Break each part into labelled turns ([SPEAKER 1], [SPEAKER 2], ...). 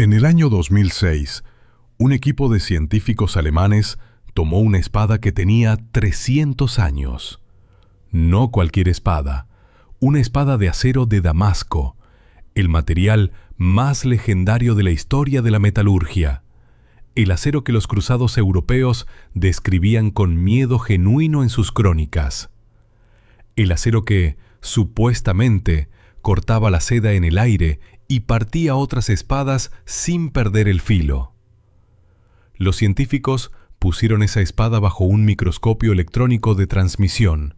[SPEAKER 1] En el año 2006, un equipo de científicos alemanes tomó una espada que tenía 300 años. No cualquier espada, una espada de acero de Damasco, el material más legendario de la historia de la metalurgia. El acero que los cruzados europeos describían con miedo genuino en sus crónicas. El acero que, supuestamente, cortaba la seda en el aire y partía otras espadas sin perder el filo. Los científicos pusieron esa espada bajo un microscopio electrónico de transmisión,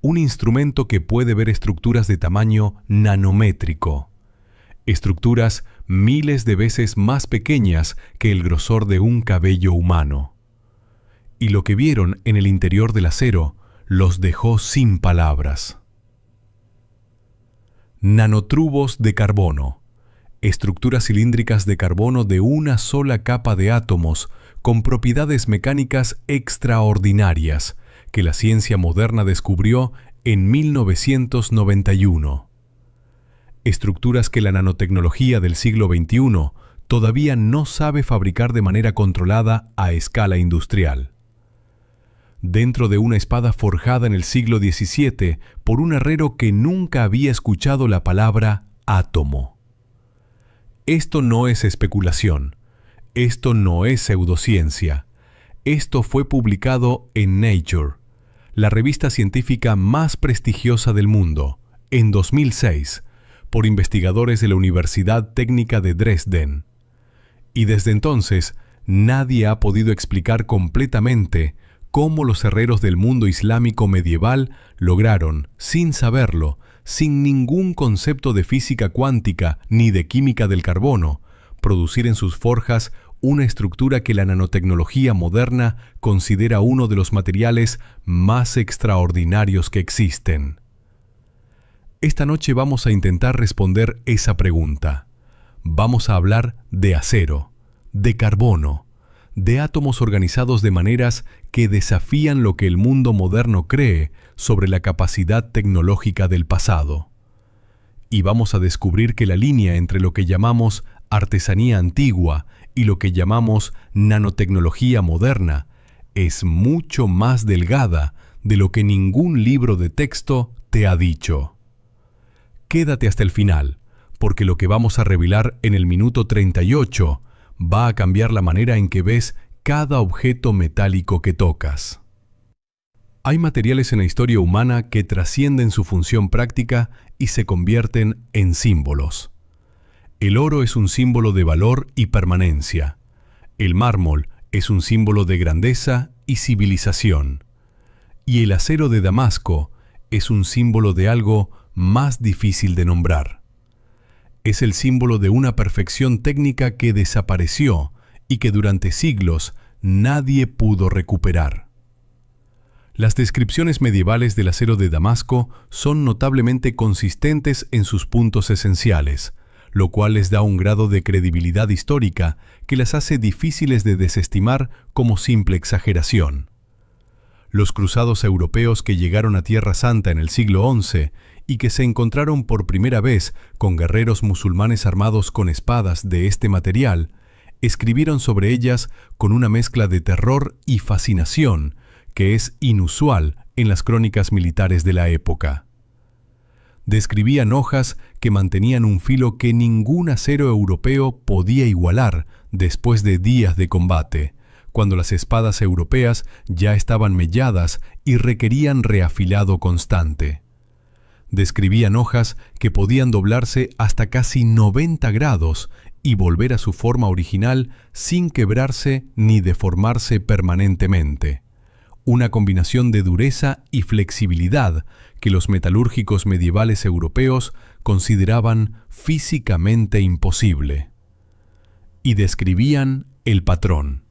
[SPEAKER 1] un instrumento que puede ver estructuras de tamaño nanométrico, estructuras miles de veces más pequeñas que el grosor de un cabello humano. Y lo que vieron en el interior del acero los dejó sin palabras. Nanotubos de carbono, estructuras cilíndricas de carbono de una sola capa de átomos con propiedades mecánicas extraordinarias que la ciencia moderna descubrió en 1991. Estructuras que la nanotecnología del siglo XXI todavía no sabe fabricar de manera controlada a escala industrial. Dentro de una espada forjada en el siglo XVII por un herrero que nunca había escuchado la palabra átomo. Esto no es especulación, esto no es pseudociencia, esto fue publicado en Nature, la revista científica más prestigiosa del mundo, en 2006, por investigadores de la Universidad Técnica de Dresden. Y desde entonces, nadie ha podido explicar completamente cómo los herreros del mundo islámico medieval lograron, sin saberlo, sin ningún concepto de física cuántica ni de química del carbono, producir en sus forjas una estructura que la nanotecnología moderna considera uno de los materiales más extraordinarios que existen. Esta noche vamos a intentar responder esa pregunta. Vamos a hablar de acero, de carbono, de átomos organizados de maneras que desafían lo que el mundo moderno cree sobre la capacidad tecnológica del pasado. Y vamos a descubrir que la línea entre lo que llamamos artesanía antigua y lo que llamamos nanotecnología moderna es mucho más delgada de lo que ningún libro de texto te ha dicho. Quédate hasta el final, porque lo que vamos a revelar en el minuto 38 va a cambiar la manera en que ves cada objeto metálico que tocas. Hay materiales en la historia humana que trascienden su función práctica y se convierten en símbolos. El oro es un símbolo de valor y permanencia. El mármol es un símbolo de grandeza y civilización. Y el acero de Damasco es un símbolo de algo más difícil de nombrar. Es el símbolo de una perfección técnica que desapareció y que durante siglos nadie pudo recuperar. Las descripciones medievales del acero de Damasco son notablemente consistentes en sus puntos esenciales, lo cual les da un grado de credibilidad histórica que las hace difíciles de desestimar como simple exageración. Los cruzados europeos que llegaron a Tierra Santa en el siglo XI y que se encontraron por primera vez con guerreros musulmanes armados con espadas de este material, escribieron sobre ellas con una mezcla de terror y fascinación que es inusual en las crónicas militares de la época. Describían hojas que mantenían un filo que ningún acero europeo podía igualar después de días de combate, cuando las espadas europeas ya estaban melladas y requerían reafilado constante. Describían hojas que podían doblarse hasta casi 90 grados y volver a su forma original sin quebrarse ni deformarse permanentemente. Una combinación de dureza y flexibilidad que los metalúrgicos medievales europeos consideraban físicamente imposible. Y describían el patrón.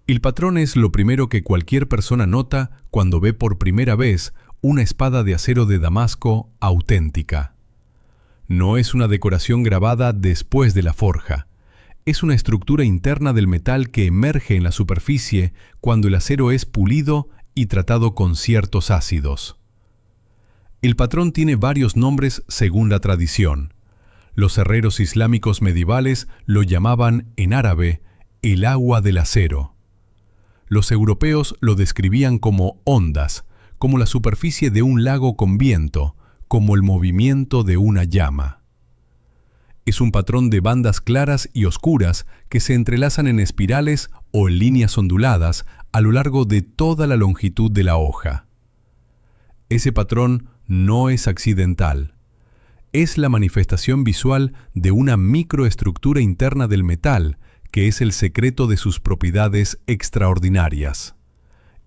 [SPEAKER 1] El patrón es lo primero que cualquier persona nota cuando ve por primera vez una espada de acero de Damasco auténtica. No es una decoración grabada después de la forja. Es una estructura interna del metal que emerge en la superficie cuando el acero es pulido y tratado con ciertos ácidos. El patrón tiene varios nombres según la tradición. Los herreros islámicos medievales lo llamaban, en árabe, el agua del acero. Los europeos lo describían como ondas, como la superficie de un lago con viento, como el movimiento de una llama. Es un patrón de bandas claras y oscuras que se entrelazan en espirales o en líneas onduladas a lo largo de toda la longitud de la hoja. Ese patrón no es accidental. Es la manifestación visual de una microestructura interna del metal, que es el secreto de sus propiedades extraordinarias.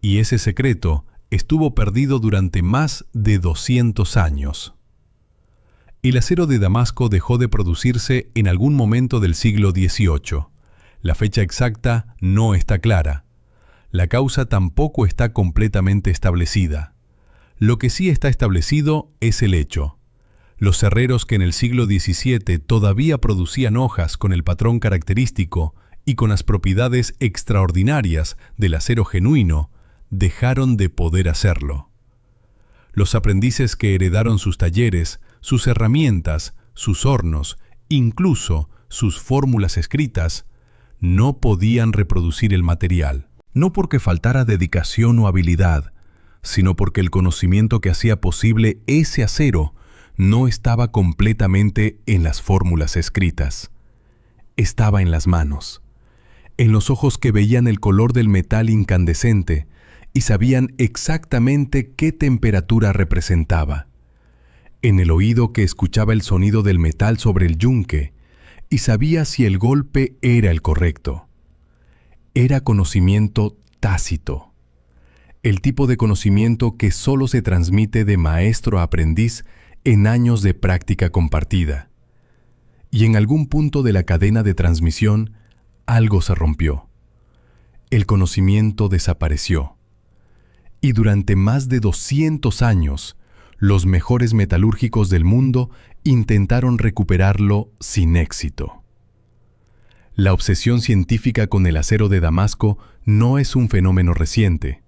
[SPEAKER 1] Y ese secreto estuvo perdido durante más de 200 años. El acero de Damasco dejó de producirse en algún momento del siglo XVIII. La fecha exacta no está clara. La causa tampoco está completamente establecida. Lo que sí está establecido es el hecho. Los herreros que en el siglo XVII todavía producían hojas con el patrón característico y con las propiedades extraordinarias del acero genuino, dejaron de poder hacerlo. Los aprendices que heredaron sus talleres, sus herramientas, sus hornos, incluso sus fórmulas escritas, no podían reproducir el material. No porque faltara dedicación o habilidad, sino porque el conocimiento que hacía posible ese acero no estaba completamente en las fórmulas escritas. Estaba en las manos, en los ojos que veían el color del metal incandescente y sabían exactamente qué temperatura representaba, en el oído que escuchaba el sonido del metal sobre el yunque y sabía si el golpe era el correcto. Era conocimiento tácito, el tipo de conocimiento que solo se transmite de maestro a aprendiz en años de práctica compartida. Y en algún punto de la cadena de transmisión, algo se rompió. El conocimiento desapareció. Y durante más de 200 años, los mejores metalúrgicos del mundo intentaron recuperarlo sin éxito. La obsesión científica con el acero de Damasco no es un fenómeno reciente.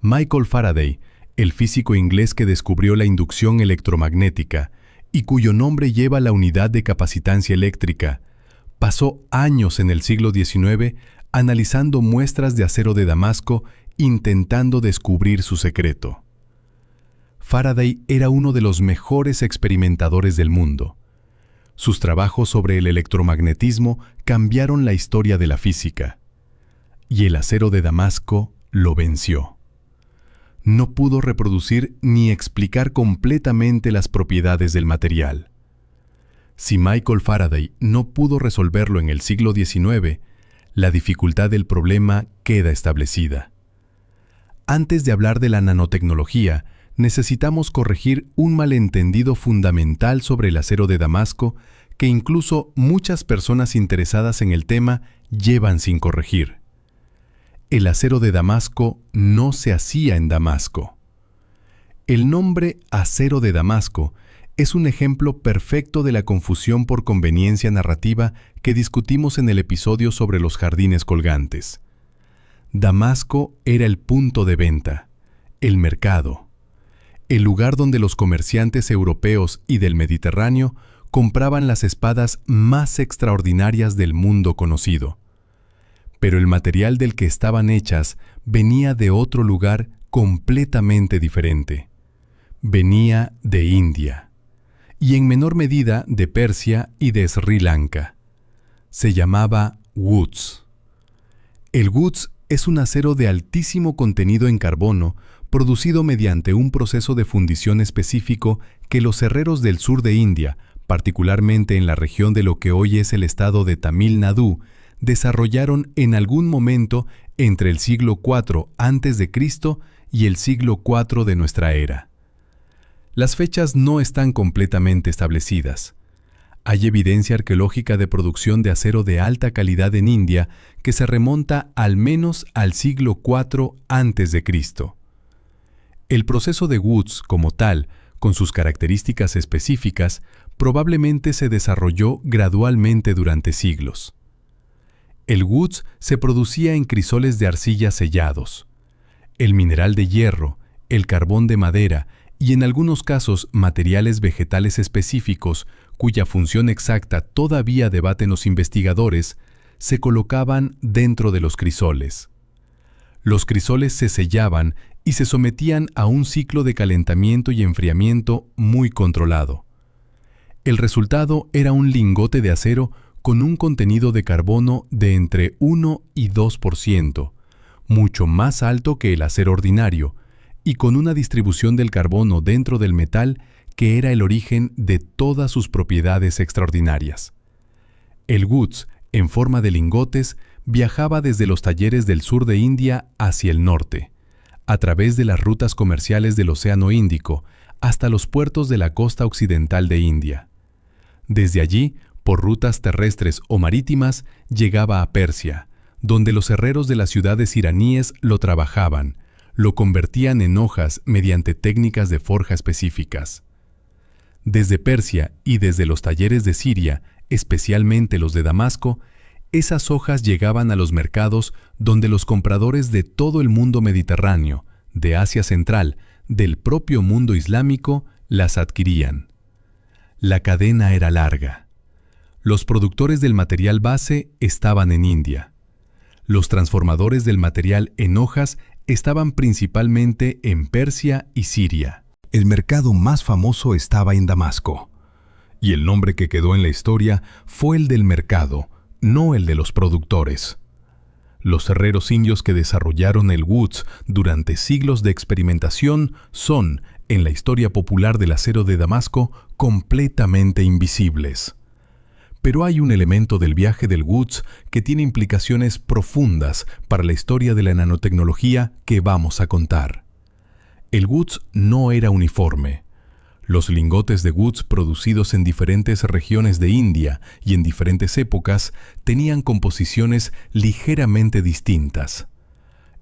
[SPEAKER 1] Michael Faraday, el físico inglés que descubrió la inducción electromagnética y cuyo nombre lleva la unidad de capacitancia eléctrica, pasó años en el siglo XIX analizando muestras de acero de Damasco intentando descubrir su secreto. Faraday era uno de los mejores experimentadores del mundo. Sus trabajos sobre el electromagnetismo cambiaron la historia de la física. Y el acero de Damasco lo venció. No pudo reproducir ni explicar completamente las propiedades del material. Si Michael Faraday no pudo resolverlo en el siglo XIX, la dificultad del problema queda establecida. Antes de hablar de la nanotecnología, necesitamos corregir un malentendido fundamental sobre el acero de Damasco que incluso muchas personas interesadas en el tema llevan sin corregir. El acero de Damasco no se hacía en Damasco. El nombre acero de Damasco es un ejemplo perfecto de la confusión por conveniencia narrativa que discutimos en el episodio sobre los jardines colgantes. Damasco era el punto de venta, el mercado, el lugar donde los comerciantes europeos y del Mediterráneo compraban las espadas más extraordinarias del mundo conocido. Pero el material del que estaban hechas venía de otro lugar completamente diferente. Venía de India, y en menor medida de Persia y de Sri Lanka. Se llamaba Woods. El Woods es un acero de altísimo contenido en carbono producido mediante un proceso de fundición específico que los herreros del sur de India, particularmente en la región de lo que hoy es el estado de Tamil Nadu, desarrollaron en algún momento entre el siglo IV a.C. y el siglo IV de nuestra era. Las fechas no están completamente establecidas. Hay evidencia arqueológica de producción de acero de alta calidad en India que se remonta al menos al siglo IV a.C. El proceso de Woods como tal, con sus características específicas, probablemente se desarrolló gradualmente durante siglos. El Woods se producía en crisoles de arcilla sellados. El mineral de hierro, el carbón de madera y en algunos casos materiales vegetales específicos cuya función exacta todavía debaten los investigadores, se colocaban dentro de los crisoles. Los crisoles se sellaban y se sometían a un ciclo de calentamiento y enfriamiento muy controlado. El resultado era un lingote de acero con un contenido de carbono de entre 1 y 2%, mucho más alto que el acero ordinario, y con una distribución del carbono dentro del metal que era el origen de todas sus propiedades extraordinarias. El guts, en forma de lingotes, viajaba desde los talleres del sur de India hacia el norte, a través de las rutas comerciales del Océano Índico, hasta los puertos de la costa occidental de India. Desde allí, por rutas terrestres o marítimas, llegaba a Persia, donde los herreros de las ciudades iraníes lo trabajaban, lo convertían en hojas mediante técnicas de forja específicas. Desde Persia y desde los talleres de Siria, especialmente los de Damasco, esas hojas llegaban a los mercados donde los compradores de todo el mundo mediterráneo, de Asia Central, del propio mundo islámico, las adquirían. La cadena era larga. Los productores del material base estaban en India. Los transformadores del material en hojas estaban principalmente en Persia y Siria. El mercado más famoso estaba en Damasco, y el nombre que quedó en la historia fue el del mercado, no el de los productores. Los herreros indios que desarrollaron el guts durante siglos de experimentación son, en la historia popular del acero de Damasco, completamente invisibles. Pero hay un elemento del viaje del guts que tiene implicaciones profundas para la historia de la nanotecnología que vamos a contar. El guts no era uniforme. Los lingotes de guts producidos en diferentes regiones de India y en diferentes épocas tenían composiciones ligeramente distintas.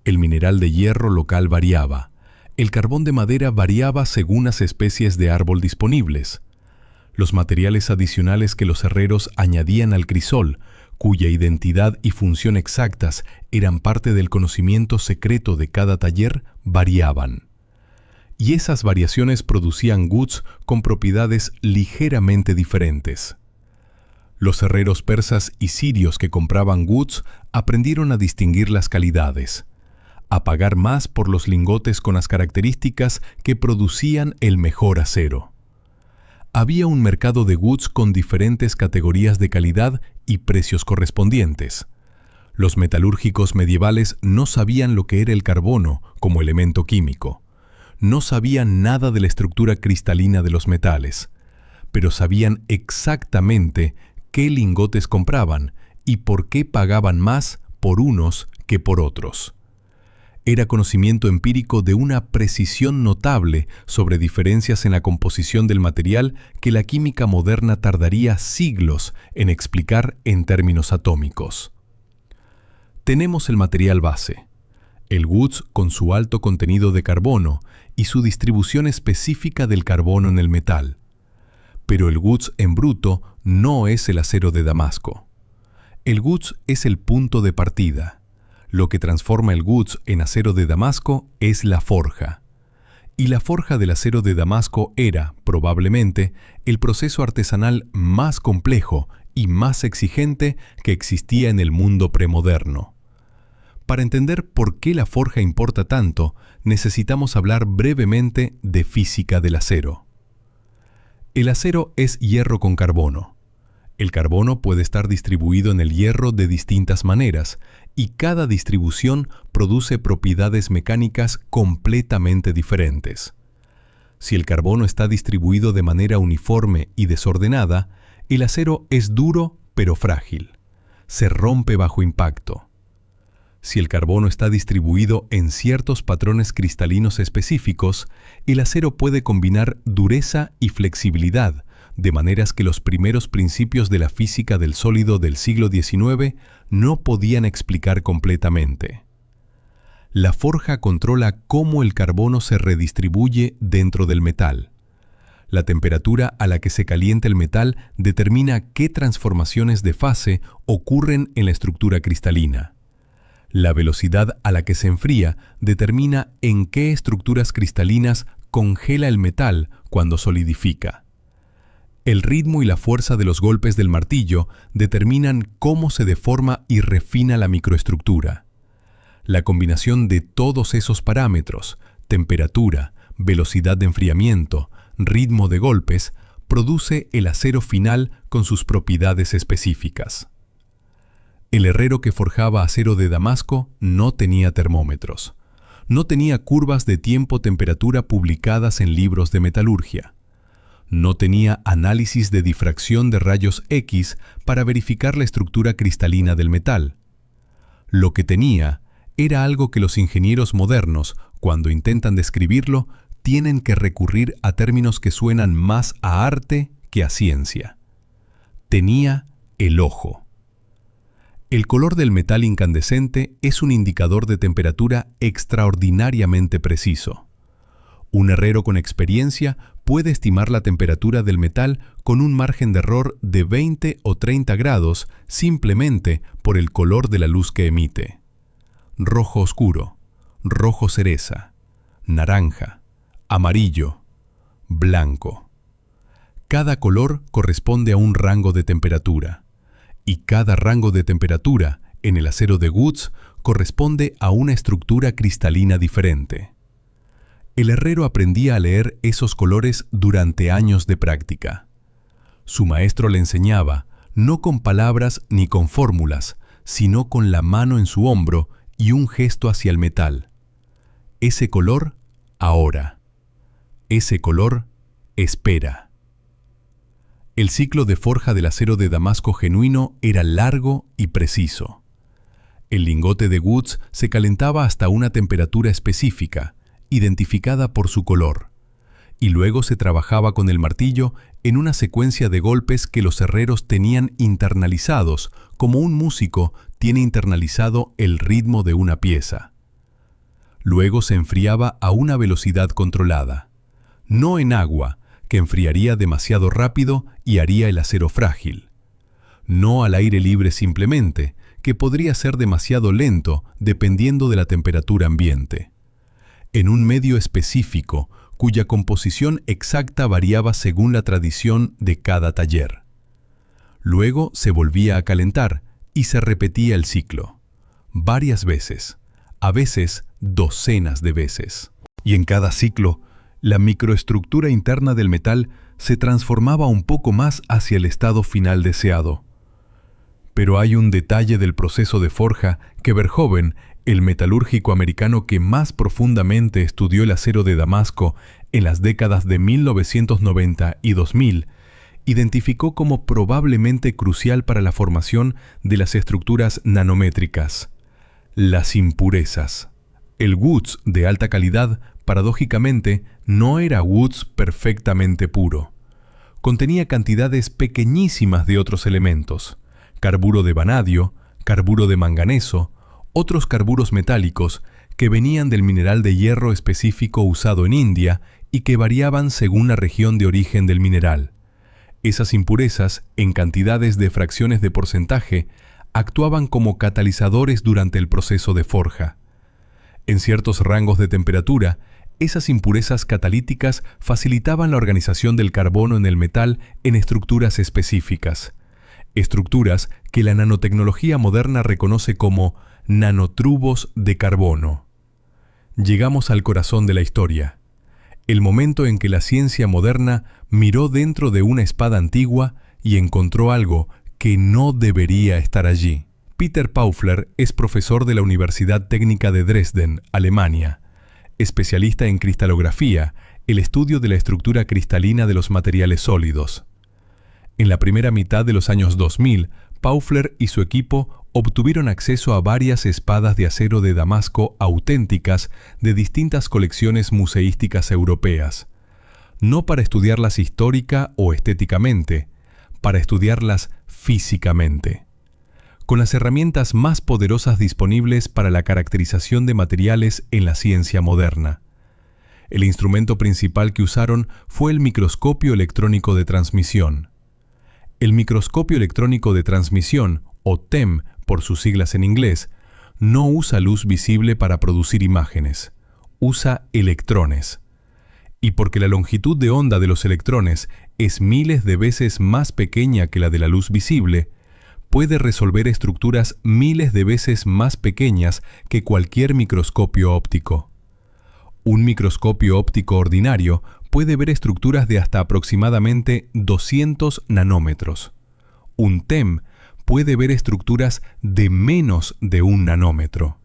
[SPEAKER 1] El mineral de hierro local variaba. El carbón de madera variaba según las especies de árbol disponibles. Los materiales adicionales que los herreros añadían al crisol, cuya identidad y función exactas eran parte del conocimiento secreto de cada taller, variaban. Y esas variaciones producían guts con propiedades ligeramente diferentes. Los herreros persas y sirios que compraban guts aprendieron a distinguir las calidades, a pagar más por los lingotes con las características que producían el mejor acero. Había un mercado de guts con diferentes categorías de calidad y precios correspondientes. Los metalúrgicos medievales no sabían lo que era el carbono como elemento químico. No sabían nada de la estructura cristalina de los metales, pero sabían exactamente qué lingotes compraban y por qué pagaban más por unos que por otros. Era conocimiento empírico de una precisión notable sobre diferencias en la composición del material que la química moderna tardaría siglos en explicar en términos atómicos. Tenemos el material base, el guts con su alto contenido de carbono y su distribución específica del carbono en el metal. Pero el guts en bruto no es el acero de Damasco. El guts es el punto de partida. Lo que transforma el guts en acero de Damasco es la forja. Y la forja del acero de Damasco era, probablemente, el proceso artesanal más complejo y más exigente que existía en el mundo premoderno. Para entender por qué la forja importa tanto, necesitamos hablar brevemente de física del acero. El acero es hierro con carbono. El carbono puede estar distribuido en el hierro de distintas maneras, y cada distribución produce propiedades mecánicas completamente diferentes. Si el carbono está distribuido de manera uniforme y desordenada, el acero es duro pero frágil. Se rompe bajo impacto. Si el carbono está distribuido en ciertos patrones cristalinos específicos, el acero puede combinar dureza y flexibilidad, de maneras que los primeros principios de la física del sólido del siglo XIX no podían explicar completamente. La forja controla cómo el carbono se redistribuye dentro del metal. La temperatura a la que se calienta el metal determina qué transformaciones de fase ocurren en la estructura cristalina. La velocidad a la que se enfría determina en qué estructuras cristalinas congela el metal cuando solidifica. El ritmo y la fuerza de los golpes del martillo determinan cómo se deforma y refina la microestructura. La combinación de todos esos parámetros, temperatura, velocidad de enfriamiento, ritmo de golpes, produce el acero final con sus propiedades específicas. El herrero que forjaba acero de Damasco no tenía termómetros. No tenía curvas de tiempo-temperatura publicadas en libros de metalurgia. No tenía análisis de difracción de rayos X para verificar la estructura cristalina del metal. Lo que tenía era algo que los ingenieros modernos, cuando intentan describirlo, tienen que recurrir a términos que suenan más a arte que a ciencia. Tenía el ojo. El color del metal incandescente es un indicador de temperatura extraordinariamente preciso. Un herrero con experiencia puede estimar la temperatura del metal con un margen de error de 20 o 30 grados simplemente por el color de la luz que emite. Rojo oscuro, rojo cereza, naranja, amarillo, blanco. Cada color corresponde a un rango de temperatura, y cada rango de temperatura en el acero de Woods corresponde a una estructura cristalina diferente. El herrero aprendía a leer esos colores durante años de práctica. Su maestro le enseñaba, no con palabras ni con fórmulas, sino con la mano en su hombro y un gesto hacia el metal. Ese color, ahora. Ese color, espera. El ciclo de forja del acero de Damasco genuino era largo y preciso. El lingote de Woods se calentaba hasta una temperatura específica, identificada por su color, y luego se trabajaba con el martillo en una secuencia de golpes que los herreros tenían internalizados, como un músico tiene internalizado el ritmo de una pieza. Luego se enfriaba a una velocidad controlada, no en agua, que enfriaría demasiado rápido y haría el acero frágil. No al aire libre simplemente, que podría ser demasiado lento dependiendo de la temperatura ambiente. En un medio específico, cuya composición exacta variaba según la tradición de cada taller. Luego se volvía a calentar y se repetía el ciclo, varias veces, a veces docenas de veces. Y en cada ciclo, la microestructura interna del metal se transformaba un poco más hacia el estado final deseado. Pero hay un detalle del proceso de forja que Verhoeven, el metalúrgico americano que más profundamente estudió el acero de Damasco en las décadas de 1990 y 2000, identificó como probablemente crucial para la formación de las estructuras nanométricas: las impurezas. El Woods de alta calidad, paradójicamente, no era Woods perfectamente puro. Contenía cantidades pequeñísimas de otros elementos: carburo de vanadio, carburo de manganeso, otros carburos metálicos que venían del mineral de hierro específico usado en India y que variaban según la región de origen del mineral. Esas impurezas, en cantidades de fracciones de porcentaje, actuaban como catalizadores durante el proceso de forja. En ciertos rangos de temperatura, esas impurezas catalíticas facilitaban la organización del carbono en el metal en estructuras específicas. Estructuras que la nanotecnología moderna reconoce como nanotubos de carbono. Llegamos al corazón de la historia, el momento en que la ciencia moderna miró dentro de una espada antigua y encontró algo que no debería estar allí. Peter Paufler es profesor de la Universidad Técnica de Dresden, Alemania, especialista en cristalografía, el estudio de la estructura cristalina de los materiales sólidos. En la primera mitad de los años 2000, Paufler y su equipo obtuvieron acceso a varias espadas de acero de Damasco auténticas de distintas colecciones museísticas europeas, no para estudiarlas histórica o estéticamente, para estudiarlas físicamente, con las herramientas más poderosas disponibles para la caracterización de materiales en la ciencia moderna. El instrumento principal que usaron fue el microscopio electrónico de transmisión. El microscopio electrónico de transmisión, o TEM por sus siglas en inglés, no usa luz visible para producir imágenes, usa electrones. Y porque la longitud de onda de los electrones es miles de veces más pequeña que la de la luz visible, puede resolver estructuras miles de veces más pequeñas que cualquier microscopio óptico. Un microscopio óptico ordinario puede ver estructuras de hasta aproximadamente 200 nanómetros. Un TEM puede ver estructuras de menos de 1 nanómetro.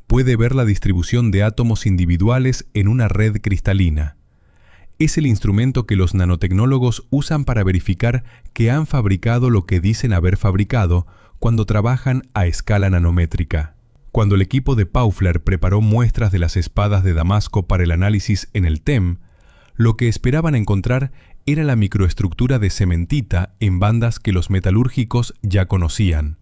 [SPEAKER 1] Puede ver la distribución de átomos individuales en una red cristalina. Es el instrumento que los nanotecnólogos usan para verificar que han fabricado lo que dicen haber fabricado cuando trabajan a escala nanométrica. Cuando el equipo de Paufler preparó muestras de las espadas de Damasco para el análisis en el TEM, lo que esperaban encontrar era la microestructura de cementita en bandas que los metalúrgicos ya conocían.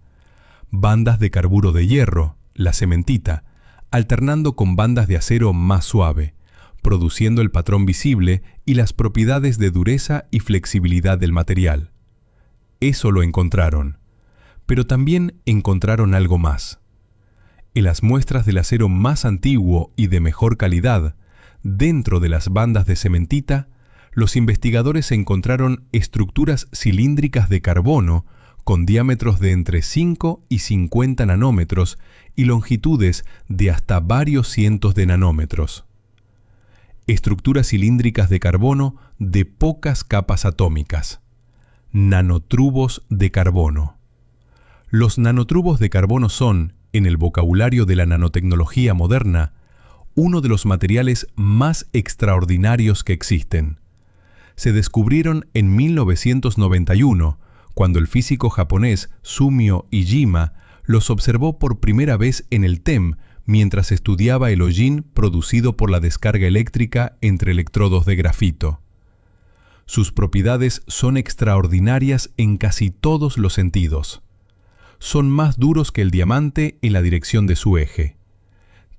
[SPEAKER 1] Bandas de carburo de hierro, la cementita, alternando con bandas de acero más suave, produciendo el patrón visible y las propiedades de dureza y flexibilidad del material. Eso lo encontraron, pero también encontraron algo más. En las muestras del acero más antiguo y de mejor calidad, dentro de las bandas de cementita, los investigadores encontraron estructuras cilíndricas de carbono con diámetros de entre 5 y 50 nanómetros y longitudes de hasta varios cientos de nanómetros. Estructuras cilíndricas de carbono de pocas capas atómicas. Nanotubos de carbono. Los nanotubos de carbono son, en el vocabulario de la nanotecnología moderna, uno de los materiales más extraordinarios que existen. Se descubrieron en 1991, cuando el físico japonés Sumio Iijima los observó por primera vez en el TEM mientras estudiaba el hollín producido por la descarga eléctrica entre electrodos de grafito. Sus propiedades son extraordinarias en casi todos los sentidos. Son más duros que el diamante en la dirección de su eje.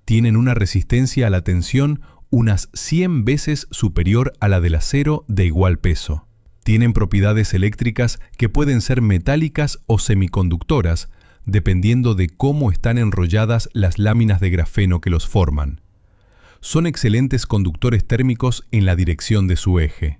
[SPEAKER 1] Tienen una resistencia a la tensión unas 100 veces superior a la del acero de igual peso. Tienen propiedades eléctricas que pueden ser metálicas o semiconductoras, dependiendo de cómo están enrolladas las láminas de grafeno que los forman. Son excelentes conductores térmicos en la dirección de su eje.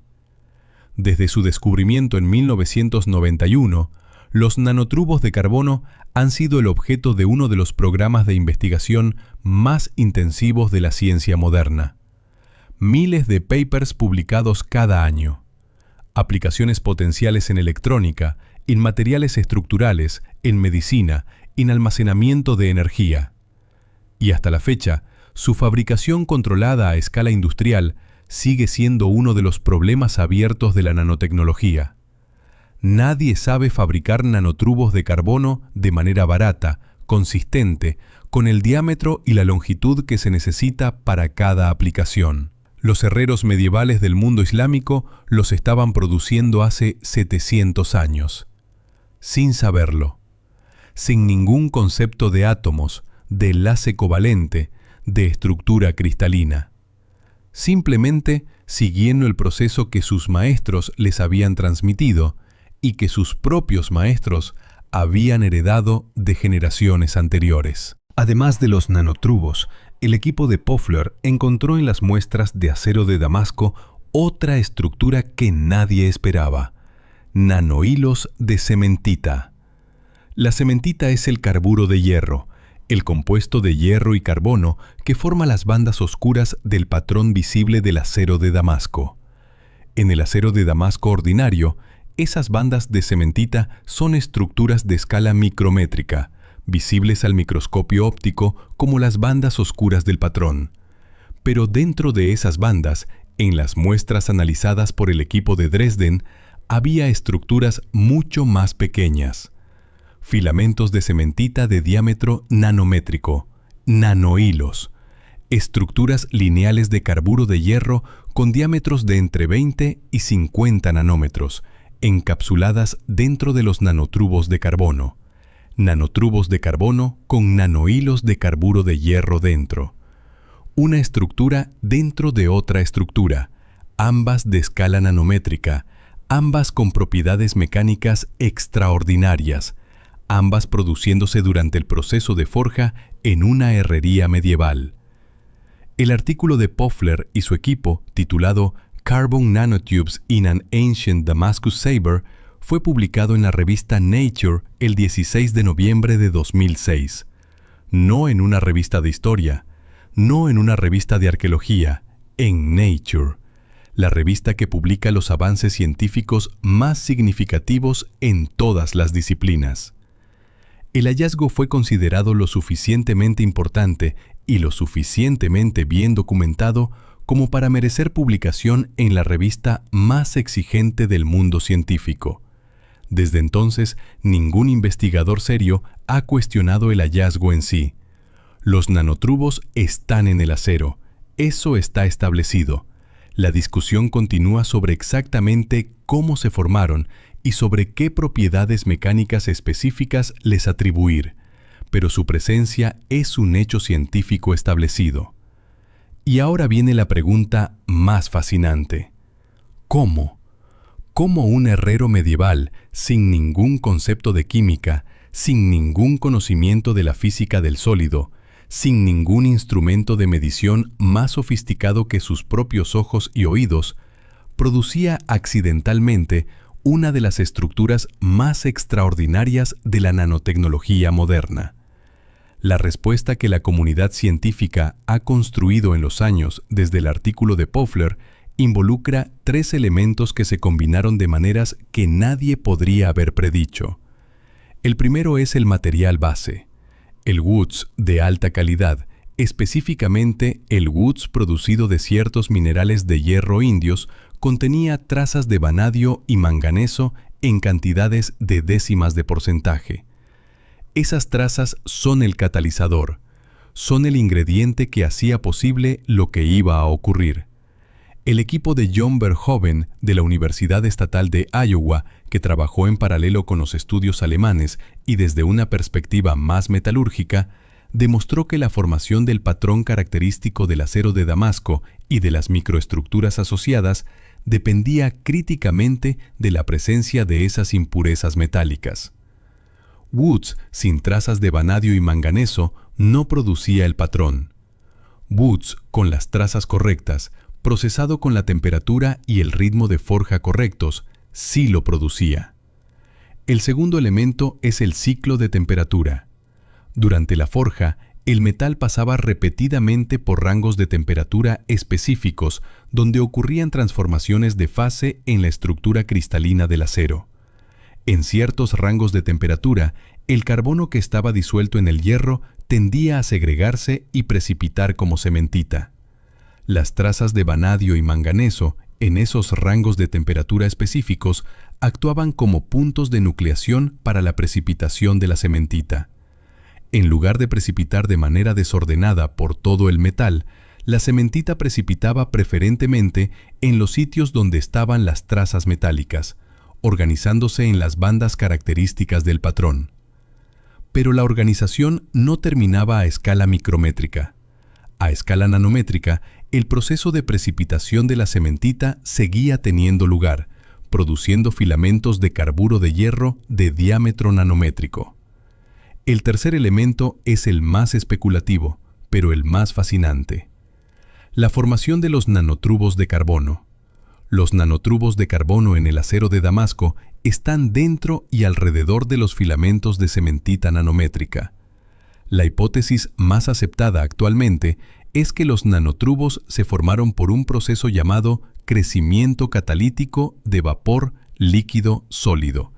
[SPEAKER 1] Desde su descubrimiento en 1991, los nanotubos de carbono han sido el objeto de uno de los programas de investigación más intensivos de la ciencia moderna. Miles de papers publicados cada año. Aplicaciones potenciales en electrónica, en materiales estructurales, en medicina, en almacenamiento de energía. Y hasta la fecha, su fabricación controlada a escala industrial sigue siendo uno de los problemas abiertos de la nanotecnología. Nadie sabe fabricar nanotubos de carbono de manera barata, consistente, con el diámetro y la longitud que se necesita para cada aplicación. Los herreros medievales del mundo islámico los estaban produciendo hace 700 años. Sin saberlo. Sin ningún concepto de átomos, de enlace covalente, de estructura cristalina. Simplemente siguiendo el proceso que sus maestros les habían transmitido y que sus propios maestros habían heredado de generaciones anteriores. Además de los nanotubos, el equipo de Paufler encontró en las muestras de acero de Damasco otra estructura que nadie esperaba: nanohilos de cementita. La cementita es el carburo de hierro, el compuesto de hierro y carbono que forma las bandas oscuras del patrón visible del acero de Damasco. En el acero de Damasco ordinario, esas bandas de cementita son estructuras de escala micrométrica, visibles al microscopio óptico como las bandas oscuras del patrón. Pero dentro de esas bandas, en las muestras analizadas por el equipo de Dresden, había estructuras mucho más pequeñas. Filamentos de cementita de diámetro nanométrico, nanohilos, estructuras lineales de carburo de hierro con diámetros de entre 20 y 50 nanómetros, encapsuladas dentro de los nanotubos de carbono. Nanotubos de carbono con nanohilos de carburo de hierro dentro. Una estructura dentro de otra estructura, ambas de escala nanométrica, ambas con propiedades mecánicas extraordinarias, ambas produciéndose durante el proceso de forja en una herrería medieval. El artículo de Pofler y su equipo, titulado Carbon Nanotubes in an Ancient Damascus Saber, fue publicado en la revista Nature el 16 de noviembre de 2006. No en una revista de historia, no en una revista de arqueología, en Nature, la revista que publica los avances científicos más significativos en todas las disciplinas. El hallazgo fue considerado lo suficientemente importante y lo suficientemente bien documentado como para merecer publicación en la revista más exigente del mundo científico. Desde entonces, ningún investigador serio ha cuestionado el hallazgo en sí. Los nanotubos están en el acero. Eso está establecido. La discusión continúa sobre exactamente cómo se formaron y sobre qué propiedades mecánicas específicas les atribuir, pero su presencia es un hecho científico establecido. Y ahora viene la pregunta más fascinante. ¿Cómo? ¿Cómo un herrero medieval, sin ningún concepto de química, sin ningún conocimiento de la física del sólido, sin ningún instrumento de medición más sofisticado que sus propios ojos y oídos, producía accidentalmente una de las estructuras más extraordinarias de la nanotecnología moderna? La respuesta que la comunidad científica ha construido en los años desde el artículo de Pofler involucra 3 elementos que se combinaron de maneras que nadie podría haber predicho. El primero es el material base, el woods de alta calidad, específicamente el woods producido de ciertos minerales de hierro indios, contenía trazas de vanadio y manganeso en cantidades de décimas de porcentaje. Esas trazas son el catalizador, son el ingrediente que hacía posible lo que iba a ocurrir. El equipo de John Verhoeven de la Universidad Estatal de Iowa, que trabajó en paralelo con los estudios alemanes y desde una perspectiva más metalúrgica, demostró que la formación del patrón característico del acero de Damasco y de las microestructuras asociadas dependía críticamente de la presencia de esas impurezas metálicas. Woods sin trazas de vanadio y manganeso no producía el patrón. Woods con las trazas correctas, procesado con la temperatura y el ritmo de forja correctos, sí lo producía. El segundo elemento es el ciclo de temperatura. Durante la forja, el metal pasaba repetidamente por rangos de temperatura específicos donde ocurrían transformaciones de fase en la estructura cristalina del acero. En ciertos rangos de temperatura, el carbono que estaba disuelto en el hierro tendía a segregarse y precipitar como cementita. Las trazas de vanadio y manganeso, en esos rangos de temperatura específicos, actuaban como puntos de nucleación para la precipitación de la cementita. En lugar de precipitar de manera desordenada por todo el metal, la cementita precipitaba preferentemente en los sitios donde estaban las trazas metálicas, organizándose en las bandas características del patrón. Pero la organización no terminaba a escala micrométrica. A escala nanométrica, el proceso de precipitación de la cementita seguía teniendo lugar, produciendo filamentos de carburo de hierro de diámetro nanométrico. El tercer elemento es el más especulativo, pero el más fascinante. La formación de los nanotubos de carbono. Los nanotubos de carbono en el acero de Damasco están dentro y alrededor de los filamentos de cementita nanométrica. La hipótesis más aceptada actualmente es que los nanotubos se formaron por un proceso llamado crecimiento catalítico de vapor líquido sólido,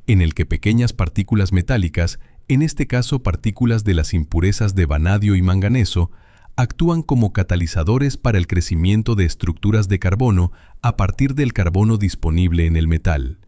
[SPEAKER 1] en el que pequeñas partículas metálicas, en este caso partículas de las impurezas de vanadio y manganeso, actúan como catalizadores para el crecimiento de estructuras de carbono a partir del carbono disponible en el metal.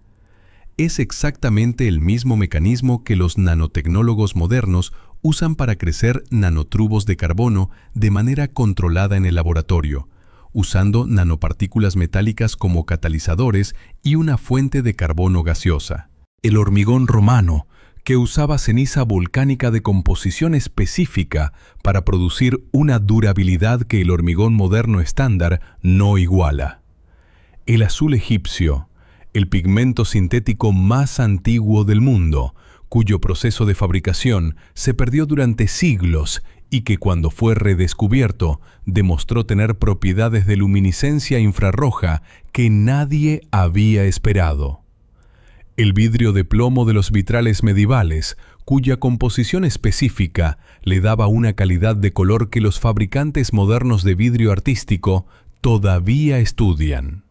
[SPEAKER 1] Es exactamente el mismo mecanismo que los nanotecnólogos modernos usan para crecer nanotubos de carbono de manera controlada en el laboratorio, usando nanopartículas metálicas como catalizadores y una fuente de carbono gaseosa. El hormigón romano, que usaba ceniza volcánica de composición específica para producir una durabilidad que el hormigón moderno estándar no iguala. El azul egipcio, el pigmento sintético más antiguo del mundo, cuyo proceso de fabricación se perdió durante siglos y que cuando fue redescubierto demostró tener propiedades de luminiscencia infrarroja que nadie había esperado. El vidrio de plomo de los vitrales medievales, cuya composición específica le daba una calidad de color que los fabricantes modernos de vidrio artístico todavía estudian.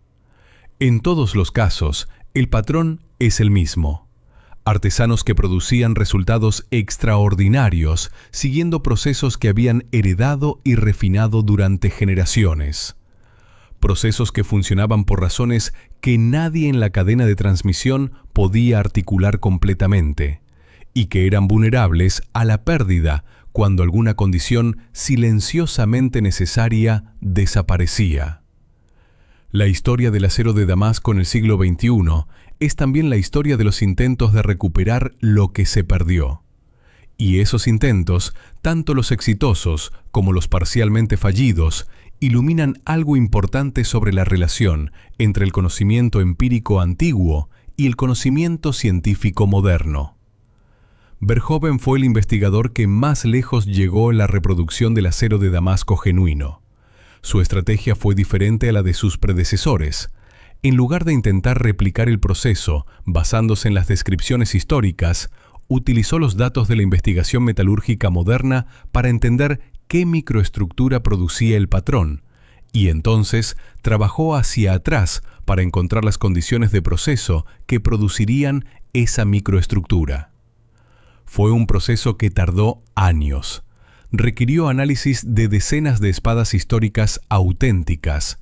[SPEAKER 1] En todos los casos, el patrón es el mismo. Artesanos que producían resultados extraordinarios, siguiendo procesos que habían heredado y refinado durante generaciones. Procesos que funcionaban por razones que nadie en la cadena de transmisión podía articular completamente, y que eran vulnerables a la pérdida cuando alguna condición silenciosamente necesaria desaparecía. La historia del acero de Damasco en el siglo XXI es también la historia de los intentos de recuperar lo que se perdió. Y esos intentos, tanto los exitosos como los parcialmente fallidos, iluminan algo importante sobre la relación entre el conocimiento empírico antiguo y el conocimiento científico moderno. Verhoeven fue el investigador que más lejos llegó en la reproducción del acero de Damasco genuino. Su estrategia fue diferente a la de sus predecesores. En lugar de intentar replicar el proceso basándose en las descripciones históricas, utilizó los datos de la investigación metalúrgica moderna para entender qué microestructura producía el patrón, y entonces trabajó hacia atrás para encontrar las condiciones de proceso que producirían esa microestructura. Fue un proceso que tardó años. Requirió análisis de decenas de espadas históricas auténticas.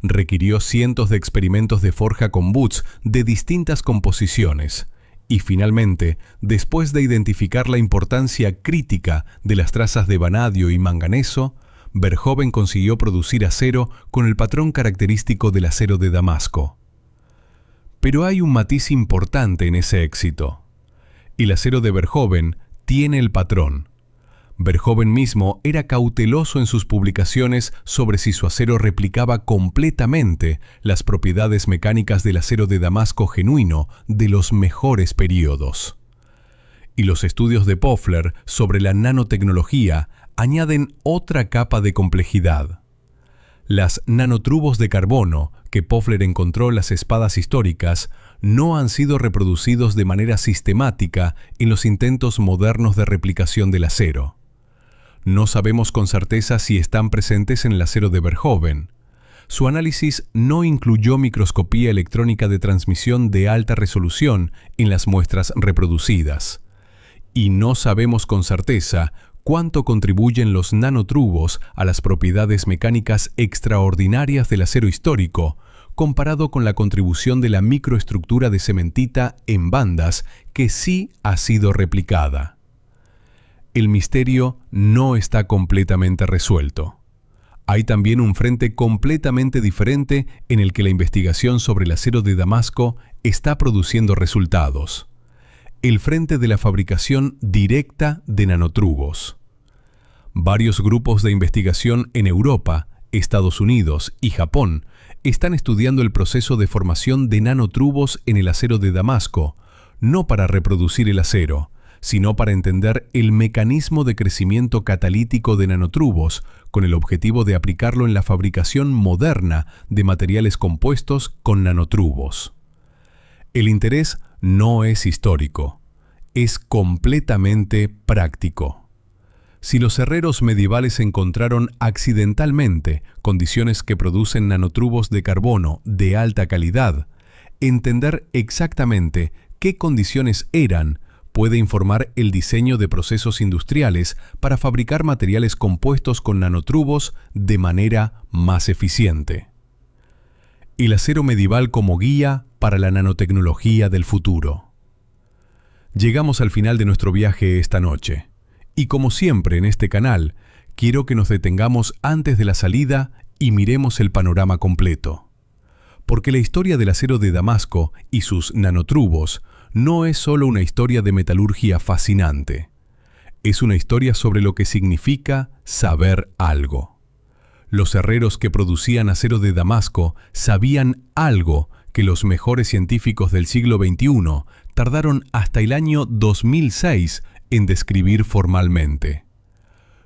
[SPEAKER 1] Requirió cientos de experimentos de forja con butz de distintas composiciones. Y finalmente, después de identificar la importancia crítica de las trazas de vanadio y manganeso, Verhoeven consiguió producir acero con el patrón característico del acero de Damasco. Pero hay un matiz importante en ese éxito. El acero de Verhoeven tiene el patrón. Verhoeven mismo era cauteloso en sus publicaciones sobre si su acero replicaba completamente las propiedades mecánicas del acero de Damasco genuino de los mejores períodos. Y los estudios de Pofler sobre la nanotecnología añaden otra capa de complejidad. Las nanotrubos de carbono que Pofler encontró en las espadas históricas no han sido reproducidos de manera sistemática en los intentos modernos de replicación del acero. No sabemos con certeza si están presentes en el acero de Verhoeven. Su análisis no incluyó microscopía electrónica de transmisión de alta resolución en las muestras reproducidas. Y no sabemos con certeza cuánto contribuyen los nanotrubos a las propiedades mecánicas extraordinarias del acero histórico, comparado con la contribución de la microestructura de cementita en bandas que sí ha sido replicada. El misterio no está completamente resuelto. Hay también un frente completamente diferente en el que la investigación sobre el acero de Damasco está produciendo resultados. El frente de la fabricación directa de nanotrubos. Varios grupos de investigación en Europa, Estados Unidos y Japón están estudiando el proceso de formación de nanotrubos en el acero de Damasco, no para reproducir el acero, sino para entender el mecanismo de crecimiento catalítico de nanotrubos, con el objetivo de aplicarlo en la fabricación moderna de materiales compuestos con nanotrubos. El interés no es histórico, es completamente práctico. Si los herreros medievales encontraron accidentalmente condiciones que producen nanotrubos de carbono de alta calidad, entender exactamente qué condiciones eran puede informar el diseño de procesos industriales para fabricar materiales compuestos con nanotrubos de manera más eficiente. El acero medieval como guía para la nanotecnología del futuro. Llegamos al final de nuestro viaje esta noche, y como siempre en este canal, quiero que nos detengamos antes de la salida y miremos el panorama completo. Porque la historia del acero de Damasco y sus nanotrubos no es solo una historia de metalurgia fascinante. Es una historia sobre lo que significa saber algo. Los herreros que producían acero de Damasco sabían algo que los mejores científicos del siglo XXI tardaron hasta el año 2006 en describir formalmente.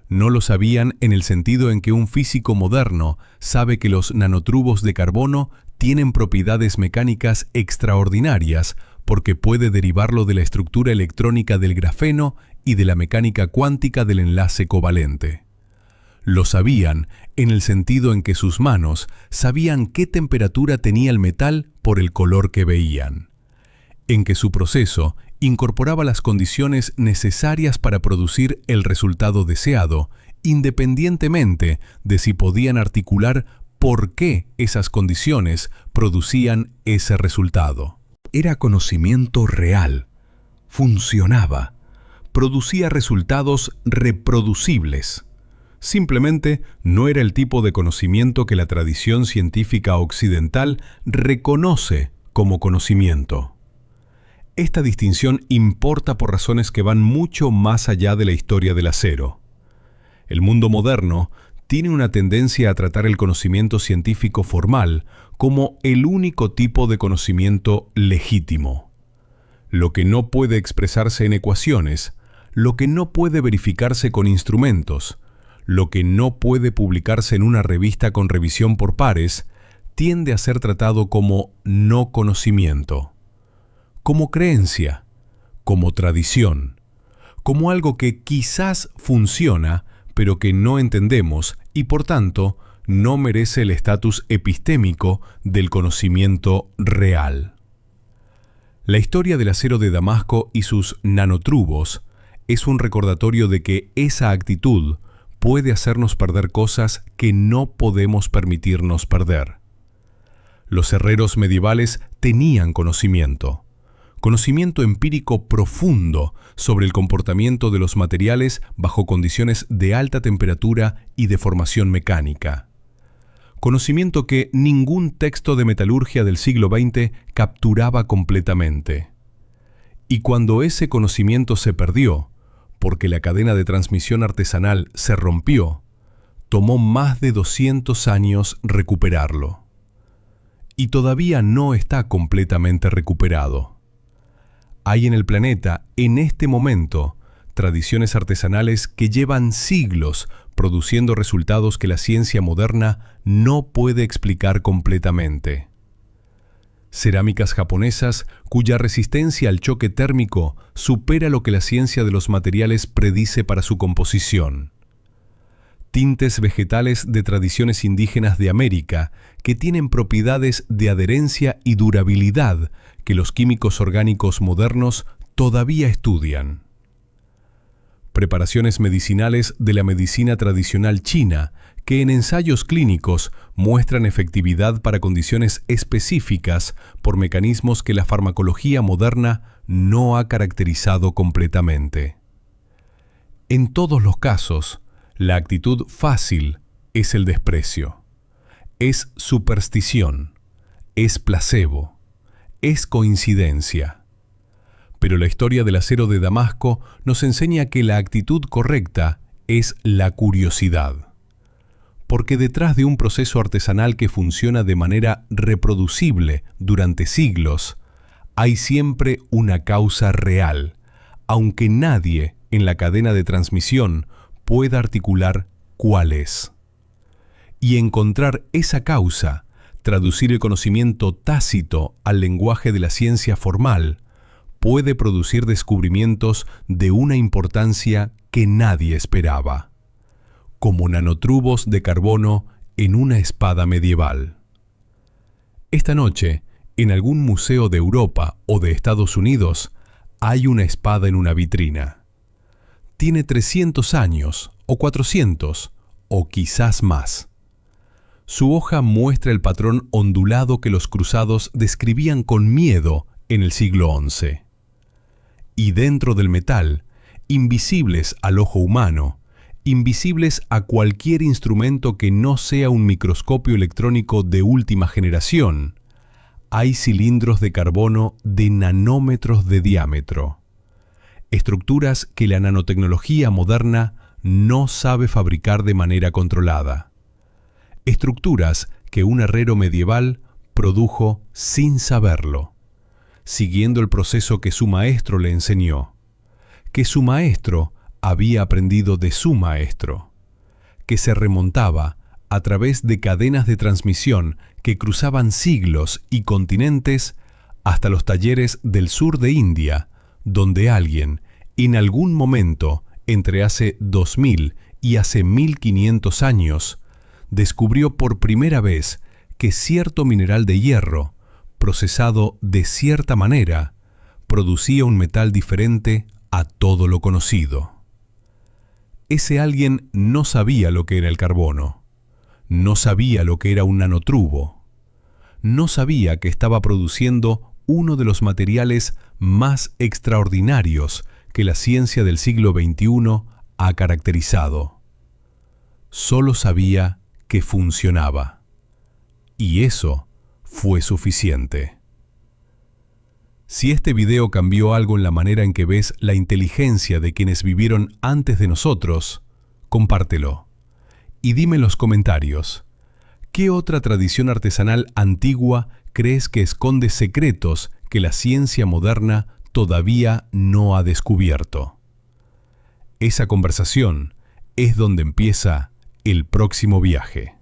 [SPEAKER 1] No lo sabían en el sentido en que un físico moderno sabe que los nanotubos de carbono tienen propiedades mecánicas extraordinarias porque puede derivarlo de la estructura electrónica del grafeno y de la mecánica cuántica del enlace covalente. Lo sabían en el sentido en que sus manos sabían qué temperatura tenía el metal por el color que veían, en que su proceso incorporaba las condiciones necesarias para producir el resultado deseado, independientemente de si podían articular por qué esas condiciones producían ese resultado. Era conocimiento real, funcionaba, producía resultados reproducibles. Simplemente no era el tipo de conocimiento que la tradición científica occidental reconoce como conocimiento. Esta distinción importa por razones que van mucho más allá de la historia del acero. El mundo moderno tiene una tendencia a tratar el conocimiento científico formal como el único tipo de conocimiento legítimo. Lo que no puede expresarse en ecuaciones, lo que no puede verificarse con instrumentos, lo que no puede publicarse en una revista con revisión por pares, tiende a ser tratado como no conocimiento, como creencia, como tradición, como algo que quizás funciona, pero que no entendemos y por tanto no merece el estatus epistémico del conocimiento real. La historia del acero de Damasco y sus nanotubos es un recordatorio de que esa actitud puede hacernos perder cosas que no podemos permitirnos perder. Los herreros medievales tenían conocimiento empírico profundo sobre el comportamiento de los materiales bajo condiciones de alta temperatura y deformación mecánica. Conocimiento que ningún texto de metalurgia del siglo XX capturaba completamente. Y cuando ese conocimiento se perdió, porque la cadena de transmisión artesanal se rompió, tomó más de 200 años recuperarlo. Y todavía no está completamente recuperado. Hay en el planeta, en este momento, tradiciones artesanales que llevan siglos produciendo resultados que la ciencia moderna no puede explicar completamente. Cerámicas japonesas cuya resistencia al choque térmico supera lo que la ciencia de los materiales predice para su composición. Tintes vegetales de tradiciones indígenas de América que tienen propiedades de adherencia y durabilidad que los químicos orgánicos modernos todavía estudian. Preparaciones medicinales de la medicina tradicional china que en ensayos clínicos muestran efectividad para condiciones específicas por mecanismos que la farmacología moderna no ha caracterizado completamente. En todos los casos, la actitud fácil es el desprecio, es superstición, es placebo, es coincidencia. Pero la historia del acero de Damasco nos enseña que la actitud correcta es la curiosidad. Porque detrás de un proceso artesanal que funciona de manera reproducible durante siglos, hay siempre una causa real, aunque nadie en la cadena de transmisión pueda articular cuál es. Y encontrar esa causa, traducir el conocimiento tácito al lenguaje de la ciencia formal, puede producir descubrimientos de una importancia que nadie esperaba, como nanotubos de carbono en una espada medieval. Esta noche, en algún museo de Europa o de Estados Unidos, hay una espada en una vitrina. Tiene 300 años, o 400, o quizás más. Su hoja muestra el patrón ondulado que los cruzados describían con miedo en el siglo XI. Y dentro del metal, invisibles al ojo humano, invisibles a cualquier instrumento que no sea un microscopio electrónico de última generación, hay cilindros de carbono de nanómetros de diámetro. Estructuras que la nanotecnología moderna no sabe fabricar de manera controlada. Estructuras que un herrero medieval produjo sin saberlo, siguiendo el proceso que su maestro le enseñó, que su maestro había aprendido de su maestro, que se remontaba a través de cadenas de transmisión que cruzaban siglos y continentes hasta los talleres del sur de India, donde alguien, en algún momento, entre hace 2000 y hace 1500 años, descubrió por primera vez que cierto mineral de hierro, procesado de cierta manera, producía un metal diferente a todo lo conocido. Ese alguien no sabía lo que era el carbono, no sabía lo que era un nanotrubo, no sabía que estaba produciendo uno de los materiales más extraordinarios que la ciencia del siglo XXI ha caracterizado. Solo sabía que funcionaba. Y eso fue suficiente. Si este video cambió algo en la manera en que ves la inteligencia de quienes vivieron antes de nosotros, compártelo. Y dime en los comentarios, ¿qué otra tradición artesanal antigua crees que esconde secretos que la ciencia moderna todavía no ha descubierto? Esa conversación es donde empieza el próximo viaje.